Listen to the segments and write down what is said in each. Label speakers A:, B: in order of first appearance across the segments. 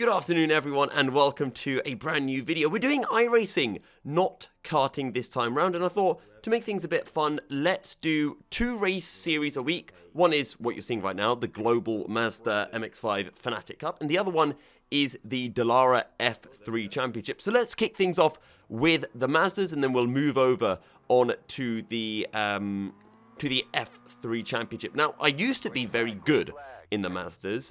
A: Good afternoon everyone and welcome to a brand new video. We're doing iRacing, not karting this time round, and I thought to make things a bit fun, let's do 2 race series a week. One is what you're seeing right now, the Global Mazda MX-5 Fanatic Cup, and the other one is the Dallara F3 Championship. So let's kick things off with the Mazdas and then we'll move over on to the F3 Championship. Now, I used to be very good in the Mazdas,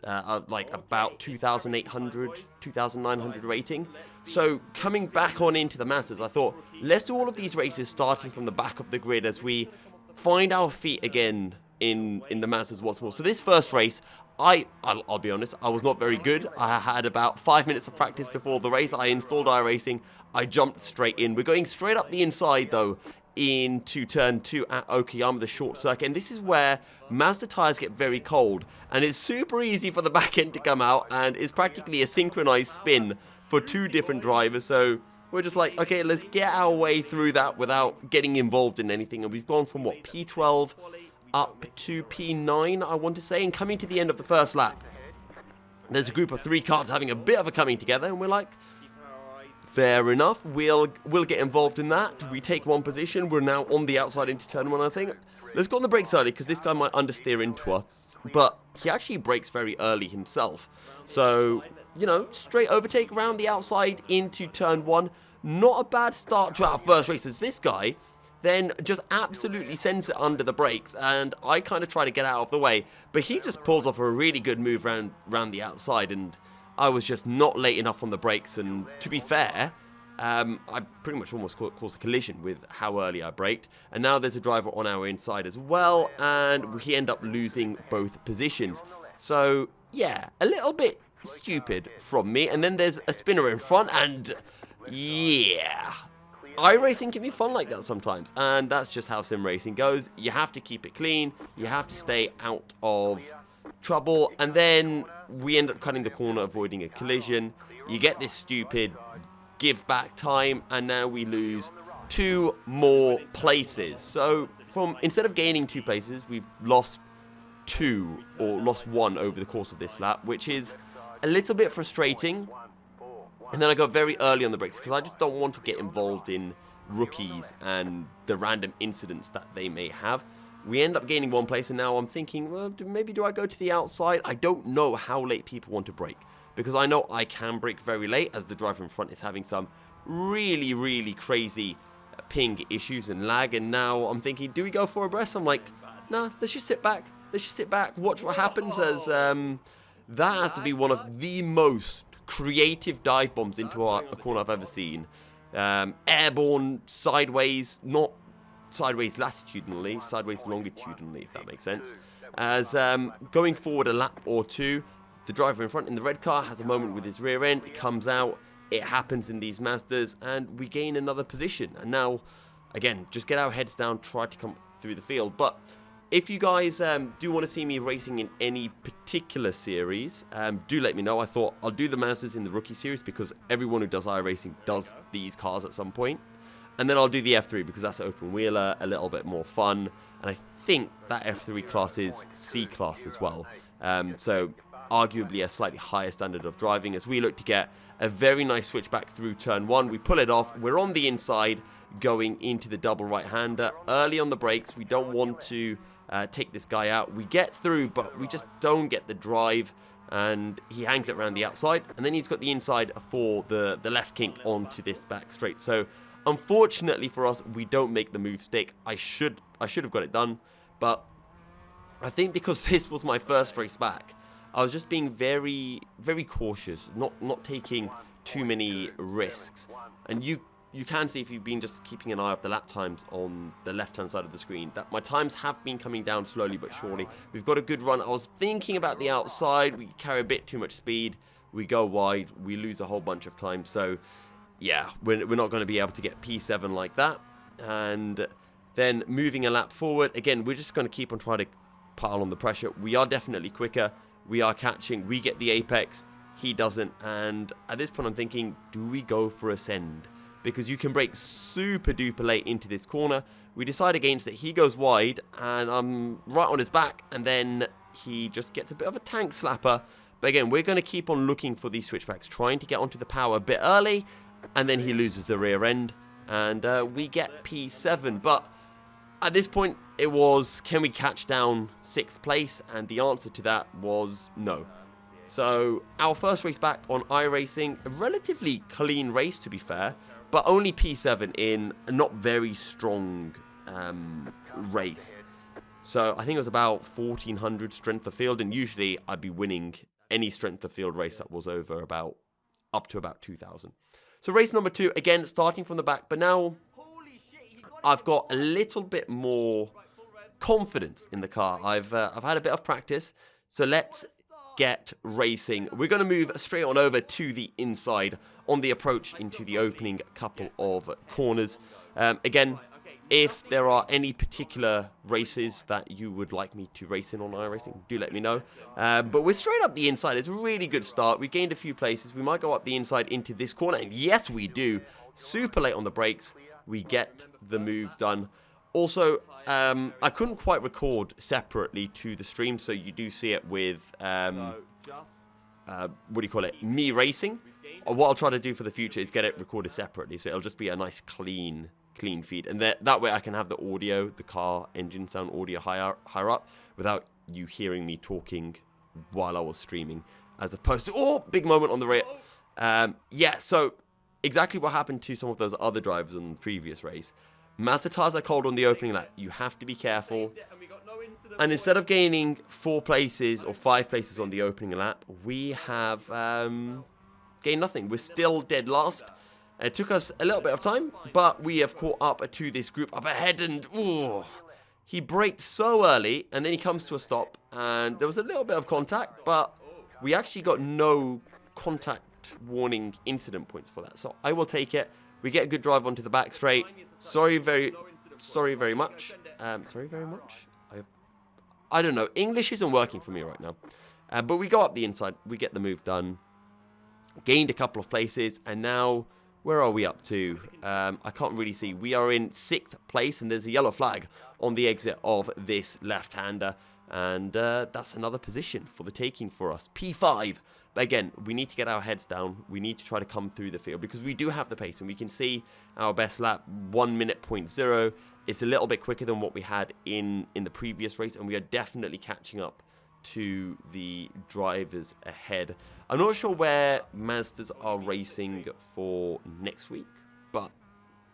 A: like about 2,800, 2,900 rating. So coming back on into the Mazdas, I thought, let's do all of these races starting from the back of the grid as we find our feet again in the Mazdas once more. So this first race, I'll be honest, I was not very good. I had about 5 minutes of practice before the race. I installed iRacing. I jumped straight in. We're going straight up the inside though, into turn 2 at Okayama, the short circuit, and this is where Mazda tyres get very cold, and it's super easy for the back end to come out, and it's practically a synchronized spin for 2 different drivers. So we're just like, okay, let's get our way through that without getting involved in anything, and we've gone from what, P12 up to P9, I want to say, and coming to the end of the first lap, there's a group of 3 cars having a bit of a coming together, and we're like, fair enough, we'll get involved in that. We take one position, we're now on the outside into turn 1, I think. Let's go on the brakes early, because this guy might understeer into us, but he actually brakes very early himself. So, you know, straight overtake around the outside into turn 1. Not a bad start to our first race, as this guy then just absolutely sends it under the brakes, and I kind of try to get out of the way, but he just pulls off a really good move round the outside, and I was just not late enough on the brakes, and to be fair, I pretty much almost caused a collision with how early I braked. And now there's a driver on our inside as well, and we end up losing both positions. So, yeah, a little bit stupid from me. And then there's a spinner in front, and yeah, iRacing can be fun like that sometimes. And that's just how sim racing goes. You have to keep it clean, you have to stay out of trouble, and then we end up cutting the corner, avoiding a collision. You get this stupid give back time, and now we lose 2 more places. So instead of gaining 2 places, we've lost 2 or lost 1 over the course of this lap, which is a little bit frustrating. And then I go very early on the brakes because I just don't want to get involved in rookies and the random incidents that they may have. We end up gaining 1 place, and now I'm thinking, well, maybe do I go to the outside? I don't know how late people want to brake, because I know I can brake very late, as the driver in front is having some really, really crazy ping issues and lag, and now I'm thinking, do we go for a breast? I'm like, nah, let's just sit back. Let's just sit back, watch what happens, as that has to be one of the most creative dive bombs into a corner I've ever seen. Airborne, sideways, not sideways latitudinally, sideways longitudinally, if that makes sense. As going forward a lap or 2, the driver in front in the red car has a moment with his rear end, it comes out, it happens in these Mazdas, and we gain another position. And now, again, just get our heads down, try to come through the field. But if you guys do want to see me racing in any particular series, do let me know. I thought I'll do the Mazdas in the rookie series, because everyone who does iRacing does these cars at some point. And then I'll do the F3 because that's open wheeler, a little bit more fun. And I think that F3 class is C class as well. So arguably a slightly higher standard of driving, as we look to get a very nice switchback through turn 1. We pull it off. We're on the inside going into the double right-hander. Early on the brakes. We don't want to take this guy out. We get through, but we just don't get the drive. And he hangs it around the outside. And then he's got the inside for the left kink onto this back straight. So unfortunately for us, we don't make the move stick. I should have got it done, but I think because this was my first race back, I was just being very, very cautious, not taking too many risks. And you can see, if you've been just keeping an eye on the lap times on the left-hand side of the screen, that my times have been coming down slowly but surely. We've got a good run. I was thinking about the outside. We carry a bit too much speed. We go wide. We lose a whole bunch of time. So yeah, we're not going to be able to get P7 like that. And then moving a lap forward, again, we're just going to keep on trying to pile on the pressure. We are definitely quicker. We are catching. We get the apex. He doesn't. And at this point, I'm thinking, do we go for a send? Because you can brake super duper late into this corner. We decide against it. He goes wide, and I'm right on his back. And then he just gets a bit of a tank slapper. But again, we're going to keep on looking for these switchbacks, trying to get onto the power a bit early, and then he loses the rear end, and we get P7. But at this point, it was, can we catch down 6th place? And the answer to that was no. So our first race back on iRacing, a relatively clean race to be fair, but only P7 in a not very strong race. So I think it was about 1400 strength of field, and usually I'd be winning any strength of field race that was over about up to about 2000. So race number 2, again starting from the back, but now I've got a little bit more confidence in the car. I've had a bit of practice, so let's get racing. We're going to move straight on over to the inside on the approach into the opening couple of corners. Again, if there are any particular races that you would like me to race in on iRacing, do let me know. But we're straight up the inside. It's a really good start. We gained a few places. We might go up the inside into this corner, and yes, we do. Super late on the brakes. We get the move done. Also, I couldn't quite record separately to the stream, so you do see it with, what do you call it, me racing. What I'll try to do for the future is get it recorded separately, so it'll just be a nice clean feed. And that way I can have the audio, the car engine sound audio higher up, without you hearing me talking while I was streaming, as opposed to, oh, big moment on the rear. Yeah, so exactly what happened to some of those other drivers in the previous race. Mazda tires are cold on the opening lap. You have to be careful. And instead of gaining 4 places or 5 places on the opening lap, we have gained nothing. We're still dead last. It took us a little bit of time, but we have caught up to this group up ahead, and ooh, he braked so early, and then he comes to a stop, and there was a little bit of contact, but we actually got no contact warning incident points for that. So I will take it. We get a good drive onto the back straight. Sorry very much. I don't know. English isn't working for me right now. But we go up the inside. We get the move done. Gained a couple of places. And now, where are we up to? I can't really see. We are in 6th place. And there's a yellow flag on the exit of this left-hander. And that's another position for the taking for us. P5. But again, we need to get our heads down. We need to try to come through the field because we do have the pace, and we can see our best lap, 1 minute 0.0. It's a little bit quicker than what we had in the previous race, and we are definitely catching up to the drivers ahead. I'm not sure where Mazdas are racing for next week, but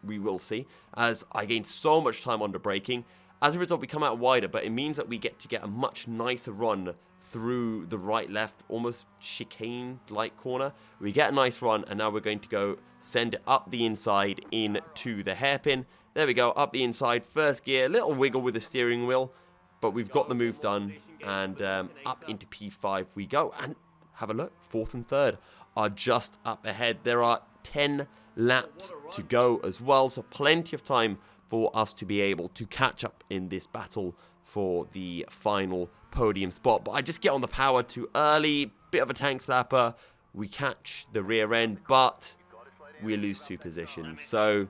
A: we will see, as I gained so much time under braking. As a result, we come out wider, but it means that we get a much nicer run through the right-left, almost chicane-like corner. We get a nice run, and now we're going to go send it up the inside into the hairpin. There we go, up the inside, first gear, little wiggle with the steering wheel, but we've got the move done, and up into P5 we go. And have a look, 4th and 3rd are just up ahead. There are 10 laps to go as well, so plenty of time for us to be able to catch up in this battle for the final podium spot. But I just get on the power too early, bit of a tank slapper. We catch the rear end, but we lose 2 positions. So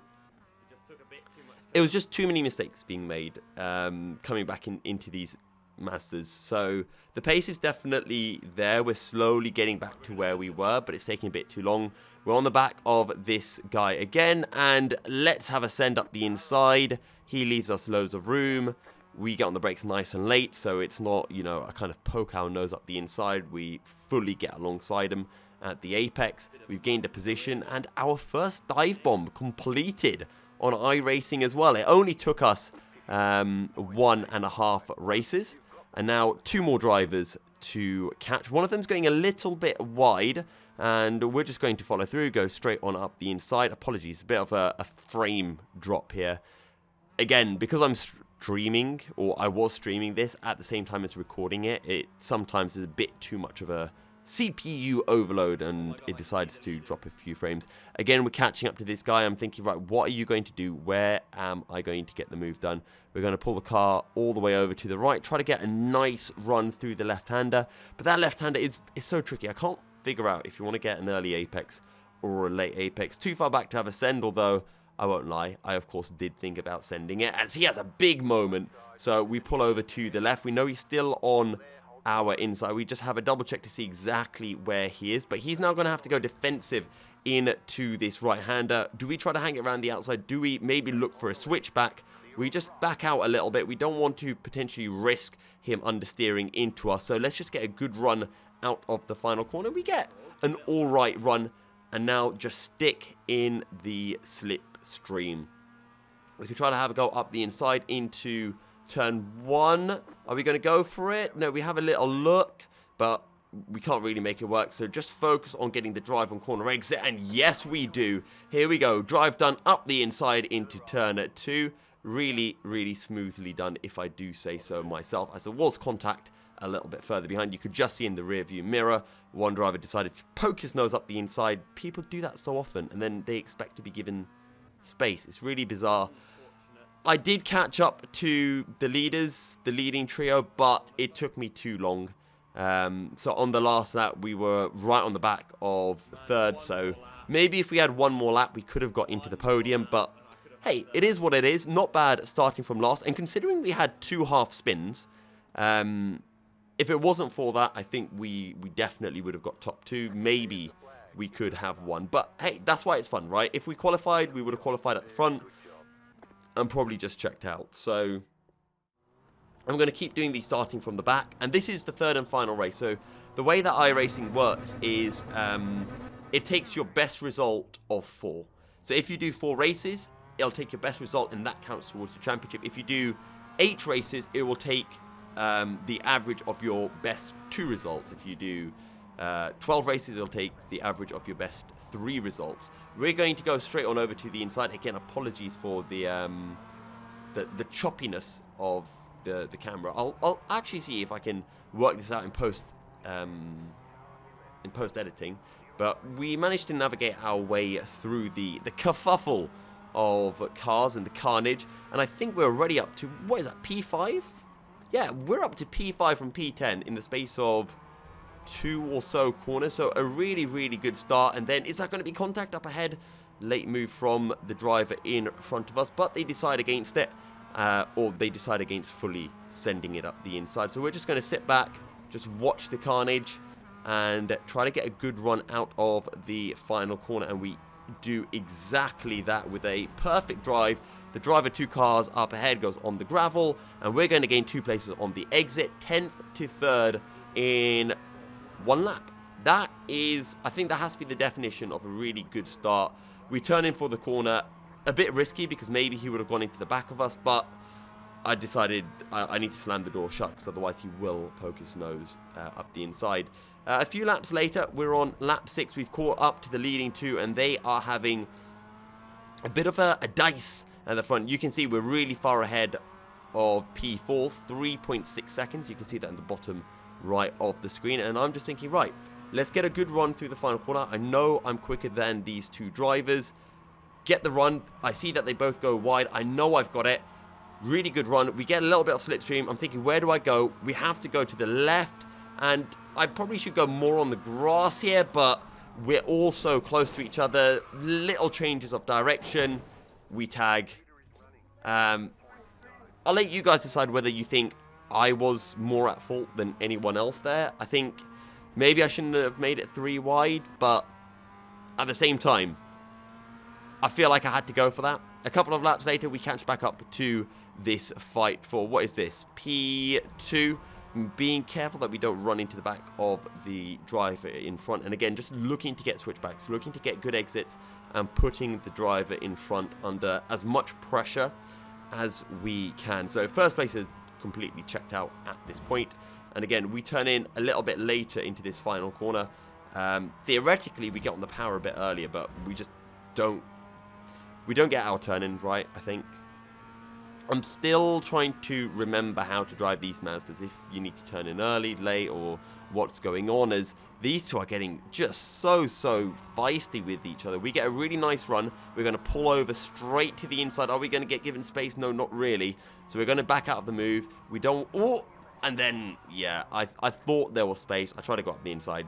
A: it was just too many mistakes being made coming back into these Masters. So the pace is definitely there. We're slowly getting back to where we were, but it's taking a bit too long. We're on the back of this guy again, and let's have a send up the inside. He leaves us loads of room. We get on the brakes nice and late, so it's not, you know, a kind of poke our nose up the inside. We fully get alongside him at the apex. We've gained a position, and our first dive bomb completed on iRacing as well. It only took us 1.5 races, and now 2 more drivers to catch. One of them's going a little bit wide, and we're just going to follow through, go straight on up the inside. Apologies, a bit of a frame drop here. Again, because I'm streaming, or I was streaming this at the same time as recording it, it sometimes is a bit too much of a CPU overload, and it decides to drop a few frames. Again, we're catching up to this guy. I'm thinking, right, what are you going to do? Where am I going to get the move done? We're going to pull the car all the way over to the right, try to get a nice run through the left-hander. But that left-hander is so tricky. I can't figure out if you want to get an early apex or a late apex. Too far back to have a send, although I won't lie, I of course did think about sending it, as he has a big moment. So we pull over to the left. We know he's still on our inside. We just have a double check to see exactly where he is. But he's now going to have to go defensive into this right-hander. Do we try to hang it around the outside? Do we maybe look for a switchback? We just back out a little bit. We don't want to potentially risk him understeering into us. So let's just get a good run out of the final corner. We get an all right run. And now just stick in the slipstream. We could try to have a go up the inside into turn 1. Are we going to go for it? No, we have a little look, but we can't really make it work. So just focus on getting the drive on corner exit. And yes, we do. Here we go. Drive done up the inside into turn 2. Really, really smoothly done, if I do say so myself, as there was contact a little bit further behind. You could just see in the rear view mirror, one driver decided to poke his nose up the inside. People do that so often, and then they expect to be given space. It's really bizarre. I did catch up to the leaders, the leading trio, but it took me too long. So on the last lap, we were right on the back of third, so maybe if we had one more lap, we could have got into the podium, but hey, it is what it is. Not bad starting from last, and considering we had 2 half spins, if it wasn't for that, I think we definitely would have got top 2. Maybe we could have won. But hey, that's why it's fun, right? If we qualified, we would have qualified at the front and probably just checked out. So I'm going to keep doing these starting from the back. And this is the third and final race. So the way that iRacing works is it takes your best result of 4. So if you do 4 races, it'll take your best result and that counts towards the championship. If you do 8 races, it will take the average of your best 2 results. If you do 12 races, it'll take the average of your best 3 results. We're going to go straight on over to the inside. Again, apologies for the choppiness of the camera. I'll actually see if I can work this out in post editing. But we managed to navigate our way through the kerfuffle of cars and the carnage, and I think we're already up to, what is that, P5? Yeah, we're up to P5 from P10 in the space of 2 or so corners. So a really, really good start. And then is that going to be contact up ahead? Late move from the driver in front of us, but they decide against it, or they decide against fully sending it up the inside. So we're just going to sit back, just watch the carnage, and try to get a good run out of the final corner. And we do exactly that with a perfect drive. The driver 2 cars up ahead goes on the gravel, and we're going to gain 2 places on the exit, 10th to 3rd in 1 lap. That is, I think that has to be the definition of a really good start. We turn in for the corner, a bit risky because maybe he would have gone into the back of us, but I decided I need to slam the door shut because otherwise he will poke his nose up the inside. A few laps later, we're on lap 6. We've caught up to the leading 2, and they are having a bit of a dice at the front. You can see we're really far ahead of P4, 3.6 seconds. You can see that in the bottom right of the screen. And I'm just thinking, right, let's get a good run through the final corner. I know I'm quicker than these 2 drivers. Get the run. I see that they both go wide. I know I've got it. Really good run. We get a little bit of slipstream. I'm thinking, where do I go? We have to go to the left. And I probably should go more on the grass here, but we're all so close to each other. Little changes of direction. We tag. I'll let you guys decide whether you think I was more at fault than anyone else there. I think maybe I shouldn't have made it 3 wide, but at the same time, I feel like I had to go for that. A couple of laps later, we catch back up to this fight for, what is this, P2. Being careful that we don't run into the back of the driver in front. And again, just looking to get switchbacks, looking to get good exits, and putting the driver in front under as much pressure as we can. So first place is completely checked out at this point. And again, we turn in a little bit later into this final corner. Theoretically, we get on the power a bit earlier, but we just don't. We don't get our turn in right, I think. I'm still trying to remember how to drive these Mazdas, if you need to turn in early, late, or what's going on, as these 2 are getting just so feisty with each other. We get a really nice run. We're going to pull over straight to the inside. Are we going to get given space? No, not really. So we're going to back out of the move. We don't... Oh! And then, yeah, I thought there was space. I tried to go up the inside.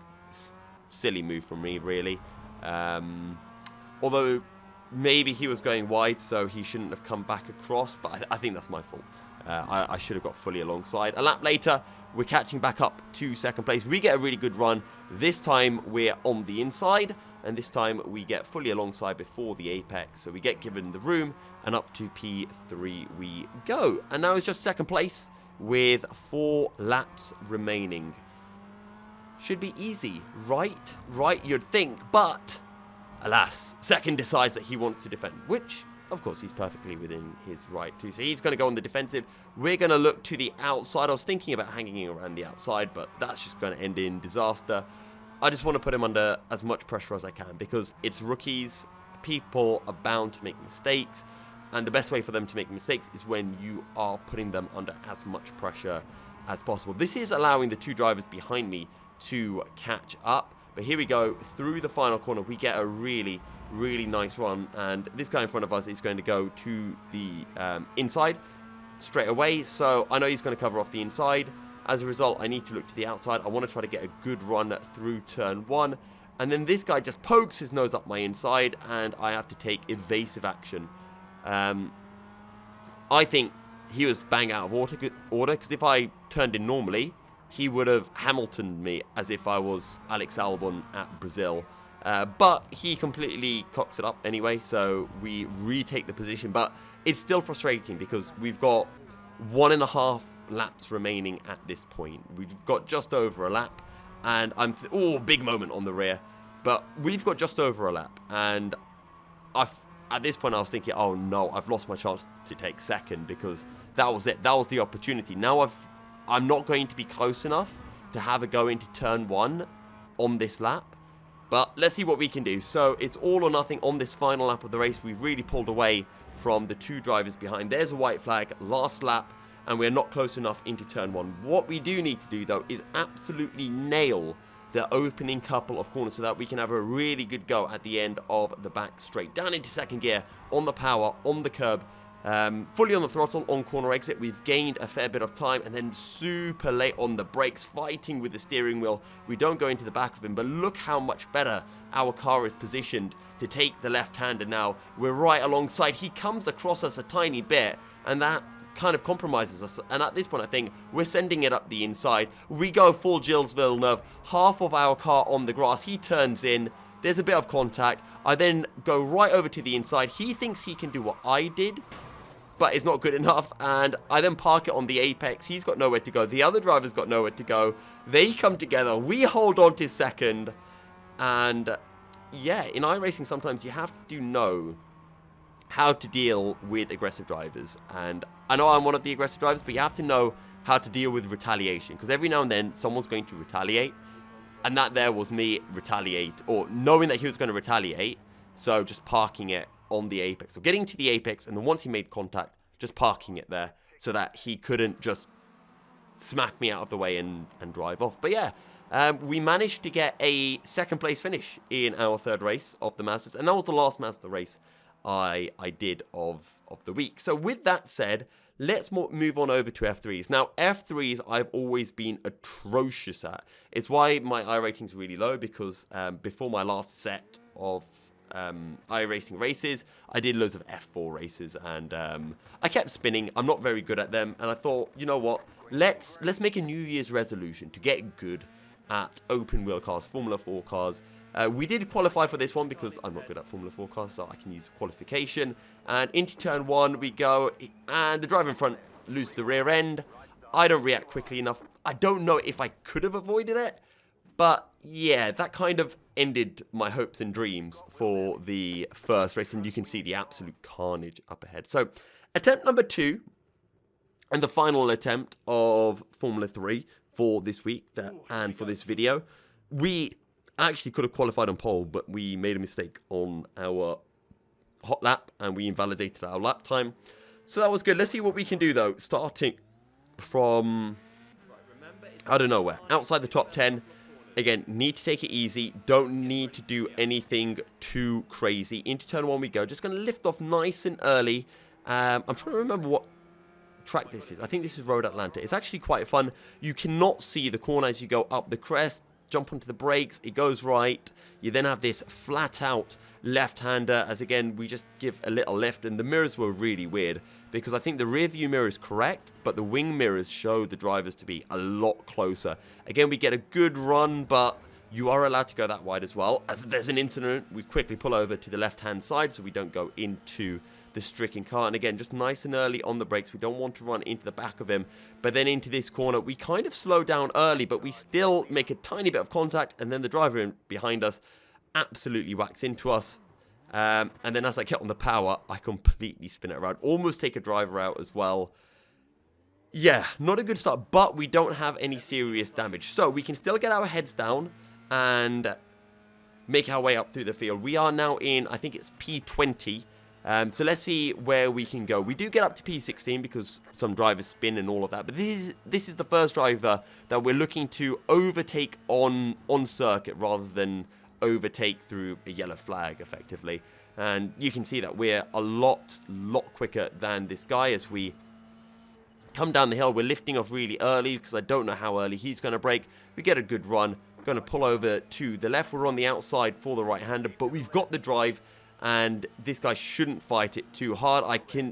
A: Silly move from me, really. Although... maybe he was going wide, so he shouldn't have come back across, but I think that's my fault. I should have got fully alongside. A lap later, we're catching back up to second place. We get a really good run. This time we're on the inside, and this time we get fully alongside before the apex. So we get given the room, and up to P3 we go. And now it's just second place with 4 laps remaining. Should be easy, right? Right, you'd think, but alas, second decides that he wants to defend, which, of course, he's perfectly within his right to. So he's going to go on the defensive. We're going to look to the outside. I was thinking about hanging around the outside, but that's just going to end in disaster. I just want to put him under as much pressure as I can because it's rookies. People are bound to make mistakes. And the best way for them to make mistakes is when you are putting them under as much pressure as possible. This is allowing the 2 drivers behind me to catch up. But here we go, through the final corner, we get a really, really nice run. And this guy in front of us is going to go to the inside straight away. So I know he's going to cover off the inside. As a result, I need to look to the outside. I want to try to get a good run through turn 1. And then this guy just pokes his nose up my inside, and I have to take evasive action. I think he was bang out of order, because if I turned in normally, he would have Hamiltoned me as if I was Alex Albon at Brazil. But he completely cocks it up anyway, so we retake the position. But it's still frustrating because we've got 1.5 laps remaining at this point. We've got just over a lap, and big moment on the rear. But we've got just over a lap, and at this point I was thinking, oh no, I've lost my chance to take second, because that was it. That was the opportunity. Now I'm not going to be close enough to have a go into turn 1 on this lap. But let's see what we can do. So it's all or nothing on this final lap of the race. We've really pulled away from the 2 drivers behind. There's a white flag, last lap, and we're not close enough into turn 1. What we do need to do, though, is absolutely nail the opening couple of corners so that we can have a really good go at the end of the back straight. Down into second gear, on the power, on the curb, fully on the throttle, on corner exit. We've gained a fair bit of time, and then super late on the brakes, fighting with the steering wheel. We don't go into the back of him, but look how much better our car is positioned to take the left-hander now. We're right alongside. He comes across us a tiny bit, and that kind of compromises us, and at this point I think we're sending it up the inside. We go full Gilles Villeneuve, half of our car on the grass. He turns in, there's a bit of contact. I then go right over to the inside. He thinks he can do what I did, but it's not good enough, and I then park it on the apex. He's got nowhere to go. The other driver's got nowhere to go. They come together. We hold on to second, and yeah, in iRacing sometimes you have to know how to deal with aggressive drivers. And I know I'm one of the aggressive drivers, but you have to know how to deal with retaliation, because every now and then someone's going to retaliate, and that there was me or knowing that he was going to retaliate, so just parking it on the apex, so getting to the apex, and then once he made contact, just parking it there so that he couldn't just smack me out of the way and drive off. But yeah, we managed to get a second place finish in our 3rd race of the Mazdas, and that was the last Mazda race I did of the week. So with that said, let's move on over to F3s. Now, F3s I've always been atrocious at. It's why my iRating is really low, because before my last set of iRacing races, I did loads of F4 races, and I kept spinning. I'm not very good at them, and I thought, you know what, let's make a New Year's resolution to get good at open wheel cars, Formula 4 cars. We did qualify for this one because I'm not good at Formula 4 cars, so I can use qualification. And into turn 1 we go, and the driver in front loses the rear end. I don't react quickly enough. I don't know if I could have avoided it, but yeah, that kind of ended my hopes and dreams for the first race, and you can see the absolute carnage up ahead. So attempt number 2, and the final attempt of Formula 3 for this week and for this video. We actually could have qualified on pole, but we made a mistake on our hot lap, and we invalidated our lap time. So that was good. Let's see what we can do, though. Starting from, I don't know where, outside the top 10. Again, need to take it easy. Don't need to do anything too crazy. Into turn 1 we go. Just going to lift off nice and early. I'm trying to remember what track this is. I think this is Road Atlanta. It's actually quite fun. You cannot see the corner as you go up the crest. jump onto the brakes, it goes right. You then have this flat out left-hander, as again, we just give a little lift, and the mirrors were really weird, because I think the rear view mirror is correct, but the wing mirrors show the drivers to be a lot closer. Again, we get a good run, but you are allowed to go that wide as well. As there's an incident, we quickly pull over to the left-hand side so we don't go into the stricken car. And again, just nice and early on the brakes. We don't want to run into the back of him. But then into this corner, we kind of slow down early, but we still make a tiny bit of contact. And then the driver behind us absolutely whacks into us. And then as I get on the power, I completely spin it around. Almost take a driver out as well. Yeah, not a good start, but we don't have any serious damage. So we can still get our heads down and make our way up through the field. We are now in, I think it's P20. So let's see where we can go. We do get up to P16 because some drivers spin and all of that. But this is the first driver that we're looking to overtake on circuit rather than overtake through a yellow flag, effectively. And you can see that we're a lot quicker than this guy as we come down the hill. We're lifting off really early because I don't know how early he's going to brake. We get a good run. Going to pull over to the left. We're on the outside for the right-hander, but we've got the drive, and this guy shouldn't fight it too hard.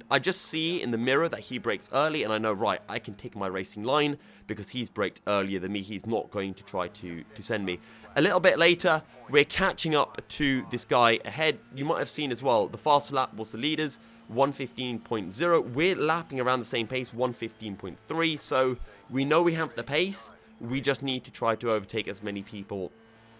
A: I just see in the mirror that he brakes early, and I know, right, I can take my racing line because he's braked earlier than me. He's not going to try to send me. A little bit later, we're catching up to this guy ahead. You might have seen as well, the fast lap was the leaders, 1:15.0. We're lapping around the same pace, 1:15.3, so we know we have the pace. We just need to try to overtake as many people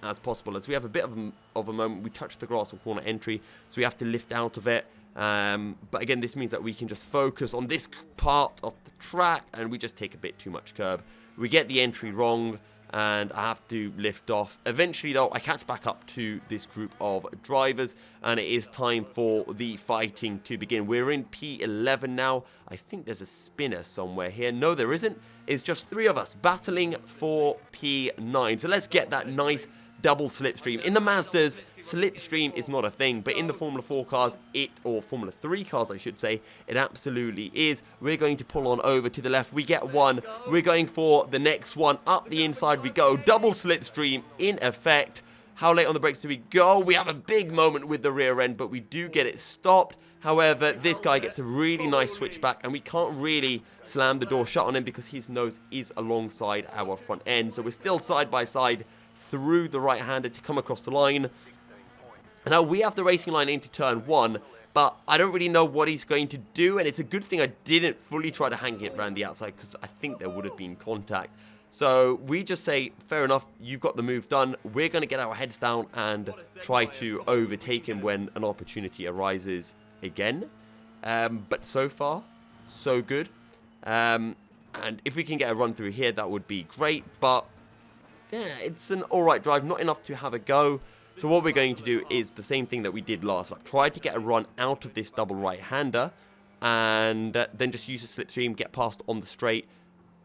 A: as possible. As we have a bit of a moment, we touch the grass on corner entry, so we have to lift out of it. But again, this means that we can just focus on this part of the track, and we just take a bit too much curb. We get the entry wrong, and I have to lift off. Eventually, though, I catch back up to this group of drivers, and it is time for the fighting to begin. We're in P11 now. I think there's a spinner somewhere here. No, there isn't. It's just three of us battling for P9. So let's get that nice double slipstream. In the Mazdas, slipstream is not a thing, but in the Formula 4 cars, or Formula 3 cars, I should say, it absolutely is. We're going to pull on over to the left. We get one. We're going for the next one. Up the inside we go. Double slipstream in effect. How late on the brakes do we go? We have a big moment with the rear end, but we do get it stopped. However, this guy gets a really nice switchback, and we can't really slam the door shut on him because his nose is alongside our front end. So we're still side by side through the right-hander to come across the line. Now, we have the racing line into turn 1, but I don't really know what he's going to do, and it's a good thing I didn't fully try to hang it around the outside because I think there would have been contact. So we just say, fair enough, you've got the move done. We're going to get our heads down and try to overtake him when an opportunity arises again. But so far, so good. And if we can get a run through here, that would be great. But yeah, it's an alright drive, not enough to have a go. So what we're going to do is the same thing that we did last lap. Try to get a run out of this double right-hander, and then just use the slipstream, get past on the straight.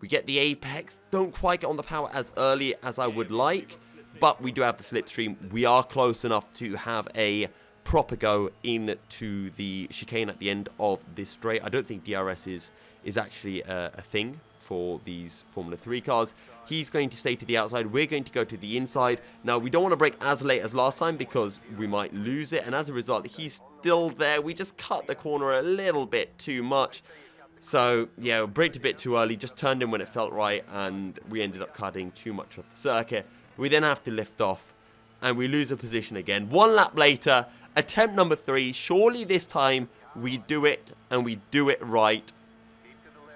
A: We get the apex, don't quite get on the power as early as I would like, but we do have the slipstream. We are close enough to have a proper go into the chicane at the end of this straight. I don't think DRS is actually a thing for these Formula 3 cars. He's going to stay to the outside. We're going to go to the inside. Now, we don't want to brake as late as last time because we might lose it, and as a result, he's still there. We just cut the corner a little bit too much. So, yeah, braked a bit too early, just turned in when it felt right, and we ended up cutting too much of the circuit. We then have to lift off, and we lose a position again. One lap later, attempt number 3. Surely this time we do it, and we do it right.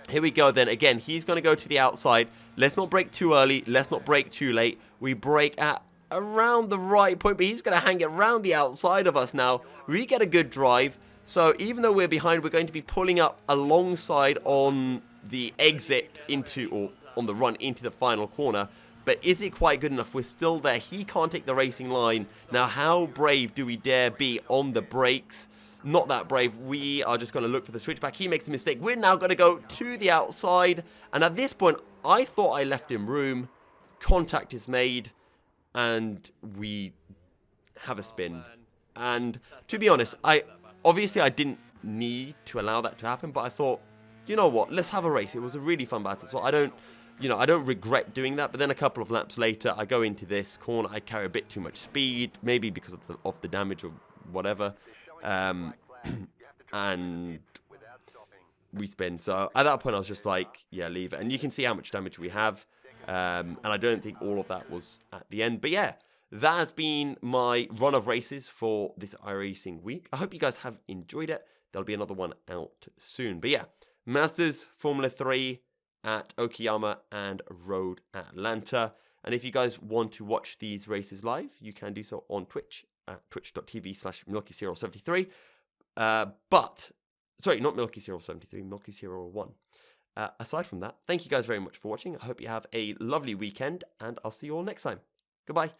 A: Here we go then. Again, he's going to go to the outside. Let's not brake too early. Let's not brake too late. We brake at around the right point, but he's going to hang it around the outside of us now. We get a good drive. So even though we're behind, we're going to be pulling up alongside on the exit into, or on the run into the final corner. But is it quite good enough? We're still there. He can't take the racing line. Now, how brave do we dare be on the brakes? Not that brave. We are just going to look for the switchback. He makes a mistake. We're now going to go to the outside. And at this point, I thought I left him room. Contact is made. And we have a spin. And to be honest, obviously I didn't need to allow that to happen. But I thought, you know what? Let's have a race. It was a really fun battle. So I don't you know, I don't regret doing that. But then a couple of laps later, I go into this corner. I carry a bit too much speed, maybe because of the damage or whatever. And we spin. So at that point, I was just like, yeah, leave it. And you can see how much damage we have. And I don't think all of that was at the end. But yeah, that has been my run of races for this iRacing week. I hope you guys have enjoyed it. There'll be another one out soon. But yeah, Masters, Formula 3 at Okayama and Road Atlanta. And if you guys want to watch these races live, you can do so on Twitch at twitch.tv/MilkyZero73. But, sorry, not Milky073, Milky01. Aside from that, thank you guys very much for watching. I hope you have a lovely weekend, and I'll see you all next time. Goodbye.